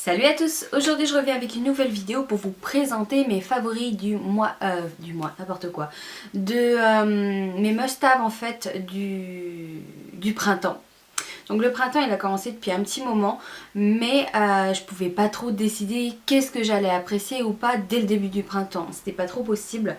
Salut à tous, aujourd'hui je reviens avec une nouvelle vidéo pour vous présenter mes favoris du mois, n'importe quoi, mes must-have en fait du printemps. Donc le printemps il a commencé depuis un petit moment, mais je pouvais pas trop décider qu'est-ce que j'allais apprécier ou pas dès le début du printemps, c'était pas trop possible.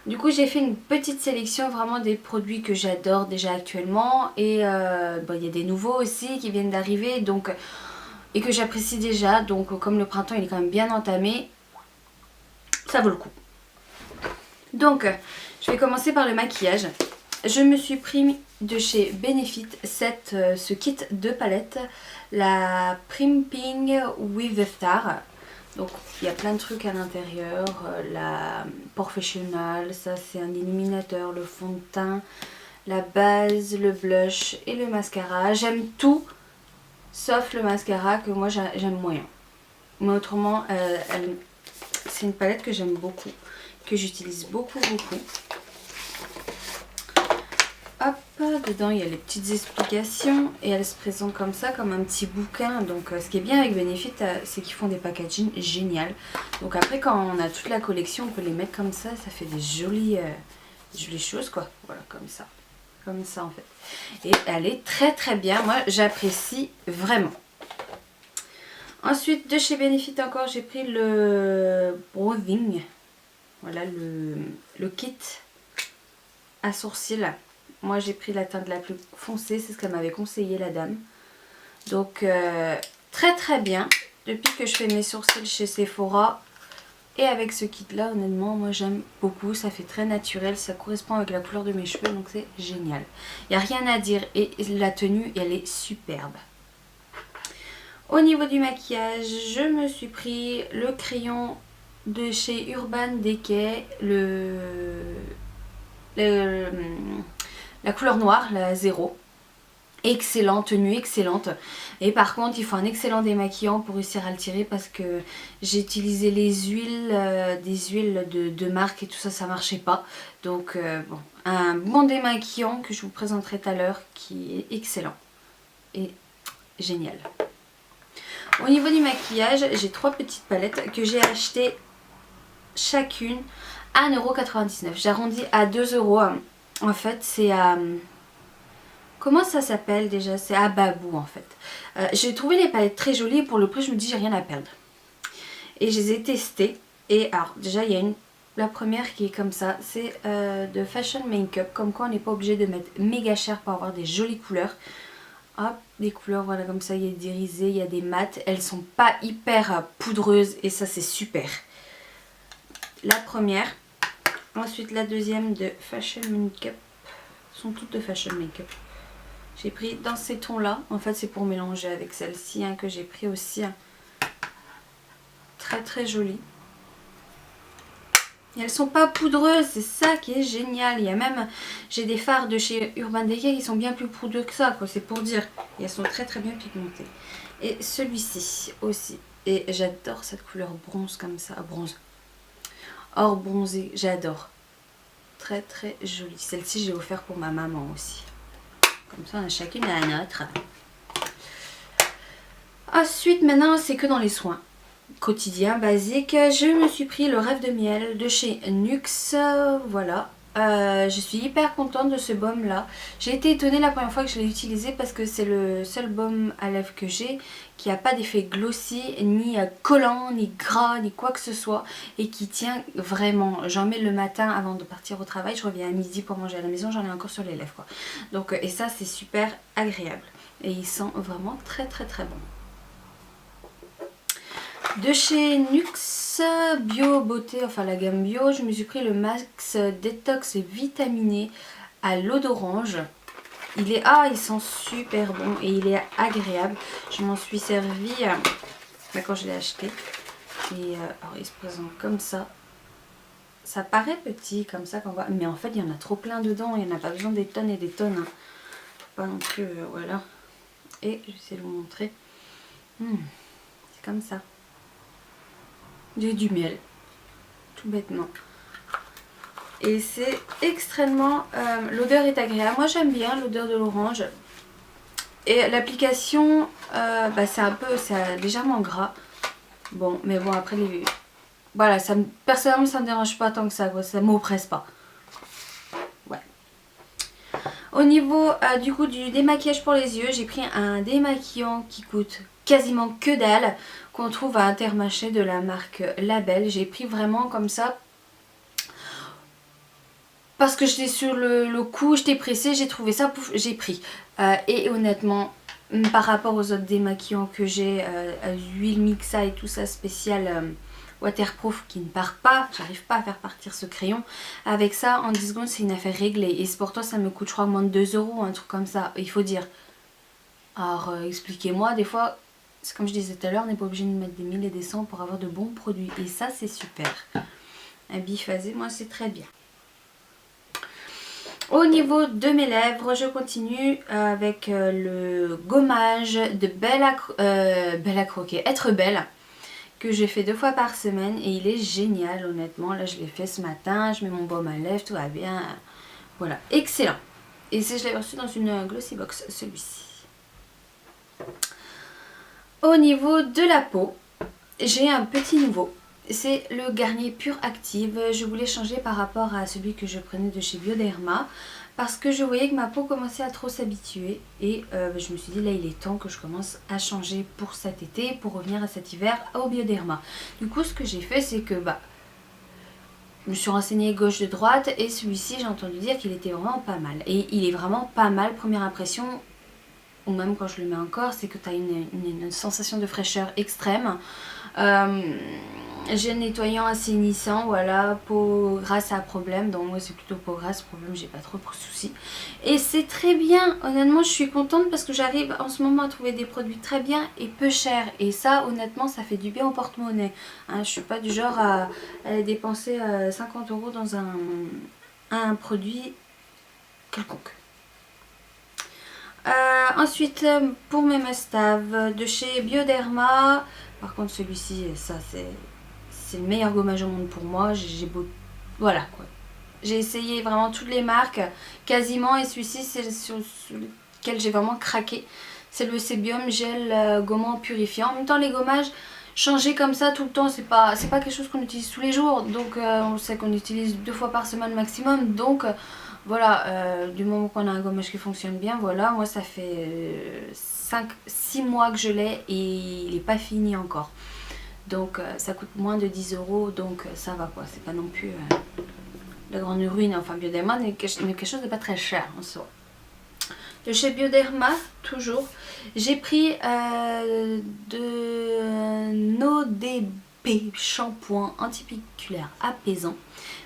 Du coup j'ai fait une petite sélection vraiment des produits que j'adore déjà actuellement et il y a des nouveaux aussi qui viennent d'arriver donc et que j'apprécie déjà, donc comme le printemps il est quand même bien entamé, ça vaut le coup. Donc je vais commencer par le maquillage. Je me suis pris de chez Benefit ce kit de palette, la Primping with the Star. Donc il y a plein de trucs à l'intérieur, la Professional, ça c'est un illuminateur, le fond de teint, la base, le blush et le mascara. J'aime tout sauf le mascara que moi j'aime moyen. Mais autrement, c'est une palette que j'aime beaucoup, que j'utilise beaucoup. Hop, dedans il y a les petites explications et elle se présente comme ça, comme un petit bouquin. Donc ce qui est bien avec Benefit, c'est qu'ils font des packaging génial. Donc après quand on a toute la collection, on peut les mettre comme ça fait des jolies choses quoi. Voilà, comme ça en fait. Et elle est très bien, moi j'apprécie vraiment. Ensuite de chez Benefit encore, j'ai pris le Brothing. Voilà le kit à sourcils. Moi j'ai pris la teinte la plus foncée, c'est ce qu'elle m'avait conseillé la dame. Donc très bien. Depuis que je fais mes sourcils chez Sephora et avec ce kit là, honnêtement moi j'aime beaucoup. Ça fait très naturel, ça correspond avec la couleur de mes cheveux, donc c'est génial. Il n'y a rien à dire et la tenue elle est superbe. Au niveau du maquillage, je me suis pris le crayon de chez Urban Decay, la couleur noire, la 0. Excellent, tenue excellente. Et par contre, il faut un excellent démaquillant pour réussir à le tirer parce que j'ai utilisé les huiles, des huiles de marque et tout ça, ça marchait pas. Donc bon, un bon démaquillant que je vous présenterai tout à l'heure qui est excellent et génial. Au niveau du maquillage, j'ai 3 petites palettes que j'ai achetées chacune à 1,99 €. J'arrondis à 2 €. En fait, c'est à... comment ça s'appelle déjà? C'est à Babou en fait. J'ai trouvé les palettes très jolies. Pour le prix, je me dis j'ai rien à perdre. Et je les ai testées. Et alors, déjà, il y a la première qui est comme ça. C'est de Fashion Makeup. Comme quoi, on n'est pas obligé de mettre méga cher pour avoir des jolies couleurs. Hop, des couleurs, voilà, comme ça, il y a des irisés, il y a des mates. Elles sont pas hyper poudreuses et ça, c'est super. La première. Ensuite, la deuxième de Fashion Makeup. Elles sont toutes de Fashion Makeup. J'ai pris dans ces tons-là. En fait, c'est pour mélanger avec celle-ci que j'ai pris aussi. Très jolies. Et elles sont pas poudreuses, c'est ça qui est génial. Il y a même, j'ai des fards de chez Urban Decay qui sont bien plus poudreux que ça, quoi. C'est pour dire. Et elles sont très bien pigmentées. Et celui-ci aussi. Et j'adore cette couleur bronze comme ça. Bronze. Or bronzé, j'adore. Très jolie. Celle-ci, j'ai offert pour ma maman aussi. Comme ça, on a chacune un autre. Ensuite, maintenant, c'est que dans les soins quotidien basique, je me suis pris le Rêve de miel de chez NYX. Voilà, je suis hyper contente de ce baume là. J'ai été étonnée la première fois que je l'ai utilisé parce que c'est le seul baume à lèvres que j'ai qui n'a pas d'effet glossy, ni collant, ni gras, ni quoi que ce soit, et qui tient vraiment. J'en mets le matin avant de partir au travail, je reviens à midi pour manger à la maison, j'en ai encore sur les lèvres quoi. Donc et ça c'est super agréable et il sent vraiment très bon. De chez NYX Bio Beauté, enfin la gamme bio, je me suis pris le Max Détox Vitaminé à l'eau d'orange. Il sent super bon et il est agréable. Je m'en suis servi quand je l'ai acheté. Et alors il se présente comme ça. Ça paraît petit comme ça qu'on voit, mais en fait il y en a trop plein dedans. Il n'y en a pas besoin des tonnes et des tonnes. Faut pas non plus, voilà. Et je vais essayer de vous montrer. C'est comme ça. J'ai du miel, tout bêtement. Et c'est extrêmement... l'odeur est agréable. Moi j'aime bien l'odeur de l'orange. Et l'application, c'est légèrement gras. Bon, mais bon, après, voilà, personnellement, ça me dérange pas tant que ça, quoi. Ça m'oppresse pas. Ouais. Au niveau, du coup, du démaquillage pour les yeux, j'ai pris un démaquillant qui coûte quasiment que dalle, qu'on trouve à Intermarché de la marque Label. J'ai pris vraiment comme ça, parce que j'étais sur le coup, j'étais pressée, j'ai trouvé ça, pouf, j'ai pris. Et honnêtement, par rapport aux autres démaquillants que j'ai, huile Mixa et tout ça spécial waterproof qui ne part pas, j'arrive pas à faire partir ce crayon. Avec ça, en 10 secondes, c'est une affaire réglée. Et pour toi, ça me coûte, je crois, moins de 2 euros, un truc comme ça. Il faut dire. Alors, expliquez-moi, des fois, c'est comme je disais tout à l'heure, on n'est pas obligé de mettre des 1000 et des 100 pour avoir de bons produits. Et ça, c'est super. Un biphasé, moi, c'est très bien. Au niveau de mes lèvres, je continue avec le gommage de Belle à Croquer, Être Belle, que je fais 2 fois par semaine et il est génial honnêtement. Là je l'ai fait ce matin, je mets mon baume à lèvres, tout va bien. Voilà, excellent. Et je l'ai reçu dans une Glossy Box, celui-ci. Au niveau de la peau, j'ai un petit nouveau. C'est le Garnier Pure Active. Je voulais changer par rapport à celui que je prenais de chez Bioderma parce que je voyais que ma peau commençait à trop s'habituer et je me suis dit là il est temps que je commence à changer pour cet été, pour revenir à cet hiver au Bioderma. Du coup ce que j'ai fait c'est que je me suis renseignée gauche de droite et celui-ci j'ai entendu dire qu'il était vraiment pas mal. Et il est vraiment pas mal, première impression, ou même quand je le mets encore, c'est que tu as une sensation de fraîcheur extrême. Gel nettoyant assainissant, voilà, peau grasse à problème, donc moi c'est plutôt peau grasse, problème j'ai pas trop de soucis. Et c'est très bien, honnêtement je suis contente parce que j'arrive en ce moment à trouver des produits très bien et peu chers. Et ça honnêtement ça fait du bien au porte-monnaie. Hein, je suis pas du genre à dépenser 50 euros dans un produit quelconque. Ensuite pour mes must-have de chez Bioderma, par contre celui-ci ça c'est le meilleur gommage au monde pour moi. Voilà quoi. J'ai essayé vraiment toutes les marques quasiment et celui-ci c'est sur lequel j'ai vraiment craqué. C'est le Sébium gel gommant purifiant. En même temps les gommages changer comme ça tout le temps c'est pas quelque chose qu'on utilise tous les jours. Donc on sait qu'on utilise 2 fois par semaine maximum. Donc voilà, du moment qu'on a un gommage qui fonctionne bien, voilà, moi ça fait 6 mois que je l'ai et il n'est pas fini encore. Donc ça coûte moins de 10 euros, donc ça va quoi, c'est pas non plus la grande ruine, enfin Bioderma mais quelque chose de pas très cher en soi. De chez Bioderma, toujours, j'ai pris de NoDB shampoing antipelliculaire apaisant.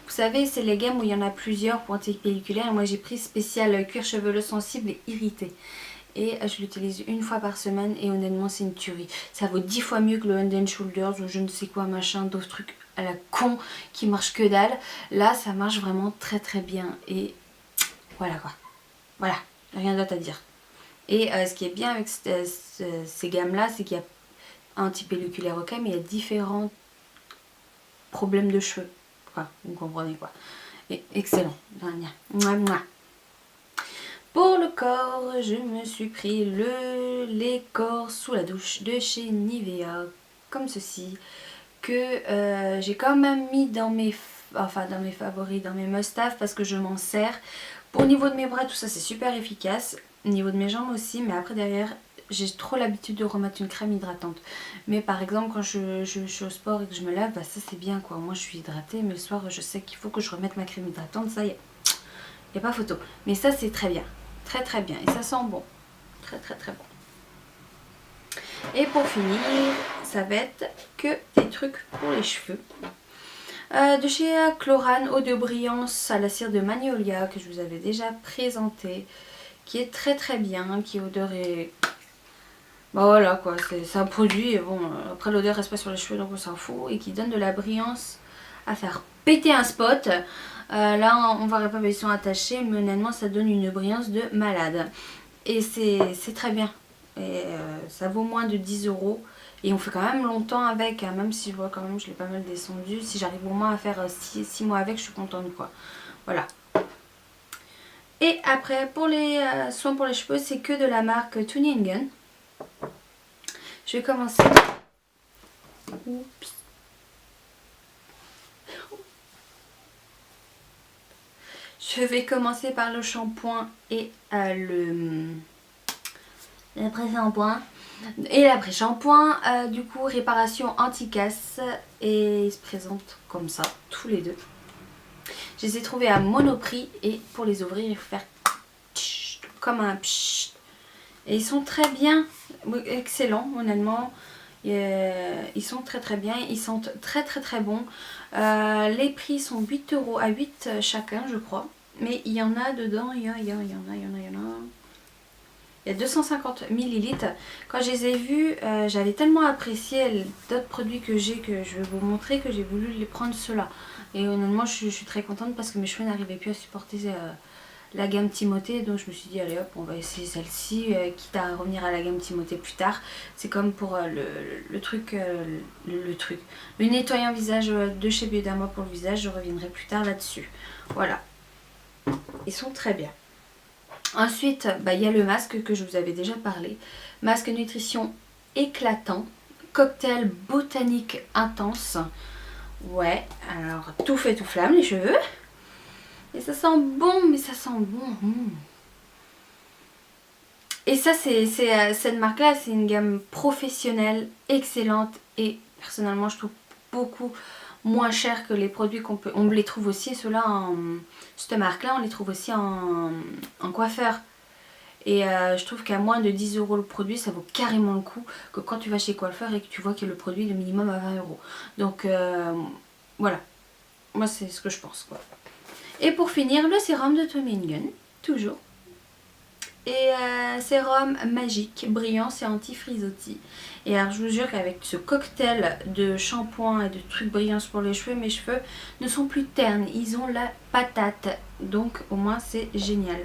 Vous savez, c'est les gammes où il y en a plusieurs pour antipelliculaire. Moi j'ai pris spécial cuir chevelu sensible et irrité. Et je l'utilise 1 fois par semaine et honnêtement c'est une tuerie. Ça vaut 10 fois mieux que le Head & Shoulders ou je ne sais quoi machin, d'autres trucs à la con qui marchent que dalle. Là ça marche vraiment très très bien et voilà quoi. Voilà, rien d'autre à dire. Et ce qui est bien avec ces gammes là c'est qu'il y a antipelliculaire ok mais il y a différents problèmes de cheveux. Enfin, vous comprenez quoi. Et excellent. Mouah, mouah. Pour le corps, je me suis pris le lait corps sous la douche de chez Nivea, comme ceci, que j'ai quand même mis dans mes favoris, dans mes must-have parce que je m'en sers. Au niveau de mes bras, tout ça c'est super efficace. Au niveau de mes jambes aussi, mais après derrière, j'ai trop l'habitude de remettre une crème hydratante. Mais par exemple, quand je suis au sport et que je me lave, ça c'est bien quoi. Moi je suis hydratée, mais le soir je sais qu'il faut que je remette ma crème hydratante, ça y est. Il n'y a pas photo. Mais ça c'est très bien. Très très bien. Et ça sent bon. Très très très bon. Et pour finir, ça va être que des trucs pour les cheveux. De chez Chlorane, eau de brillance à la cire de Magnolia, que je vous avais déjà présenté. Qui est très très bien. Qui odeur est... Bah voilà quoi. C'est un produit. Bon, après l'odeur reste pas sur les cheveux donc on s'en fout. Et qui donne de la brillance à faire péter un spot. Là on verra pas mais ils sont attachés mais honnêtement ça donne une brillance de malade et c'est très bien et ça vaut moins de 10 euros et on fait quand même longtemps avec hein, même si je vois quand même je l'ai pas mal descendu. Si j'arrive au moins à faire 6 mois avec je suis contente quoi. Voilà. Et après pour les soins pour les cheveux c'est que de la marque Tuning Gun. Je vais commencer Oups. Je vais commencer par le shampoing et l'après-shampoing. Et l'après-shampoing, du coup, réparation anti-casse. Et ils se présentent comme ça, tous les deux. Je les ai trouvés à Monoprix. Et pour les ouvrir, il faut faire comme un pshht. Et ils sont très bien, excellents, honnêtement. Ils sont très très bien, ils sentent très très très bon. Les prix sont 8 € à 8 chacun, je crois. Mais il y en a dedans, il y en a. Il y a 250 millilitres. Quand je les ai vus, j'avais tellement apprécié d'autres produits que j'ai, que je vais vous montrer, que j'ai voulu les prendre ceux-là. Et honnêtement, je suis très contente parce que mes cheveux n'arrivaient plus à supporter la gamme Timothée. Donc je me suis dit, allez hop, on va essayer celle-ci, quitte à revenir à la gamme Timothée plus tard. C'est comme pour le nettoyant visage de chez Bioderma pour le visage. Je reviendrai plus tard là-dessus. Voilà. Ils sont très bien. Ensuite, il y a le masque que je vous avais déjà parlé. Masque nutrition éclatant. Cocktail botanique intense. Ouais, alors tout fait tout flamme les cheveux. Et ça sent bon, mais ça sent bon. Et ça, cette marque-là, c'est une gamme professionnelle, excellente. Et personnellement, je trouve beaucoup moins cher que les produits on les trouve aussi, ceux-là, cette marque-là, on les trouve aussi en coiffeur. Et je trouve qu'à moins de 10 € le produit, ça vaut carrément le coup que quand tu vas chez coiffeur et que tu vois que le produit est le minimum à 20 €. Donc voilà, moi c'est ce que je pense, quoi. Et pour finir, le sérum de Tommy Gun, toujours. Et sérum magique, brillant, c'est anti-frisottis. Et alors je vous jure qu'avec ce cocktail de shampoing et de trucs brillants pour les cheveux, mes cheveux ne sont plus ternes, ils ont la patate. Donc au moins c'est génial.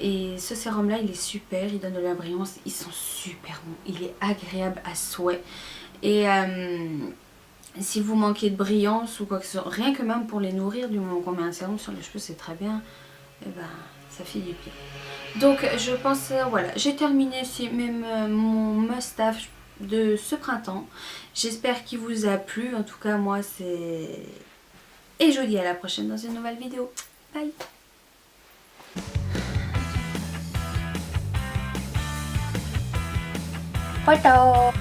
Et ce sérum là il est super, il donne de la brillance, ils sont super bons, il est agréable à souhait. Et si vous manquez de brillance ou quoi que ce soit, rien que même pour les nourrir, du moment qu'on met un sérum sur les cheveux c'est très bien, et ben ça fait du bien. Donc je pense, voilà, j'ai terminé mon must-have de ce printemps. J'espère qu'il vous a plu, en tout cas moi c'est... Et je vous dis à la prochaine dans une nouvelle vidéo. Bye. Photo.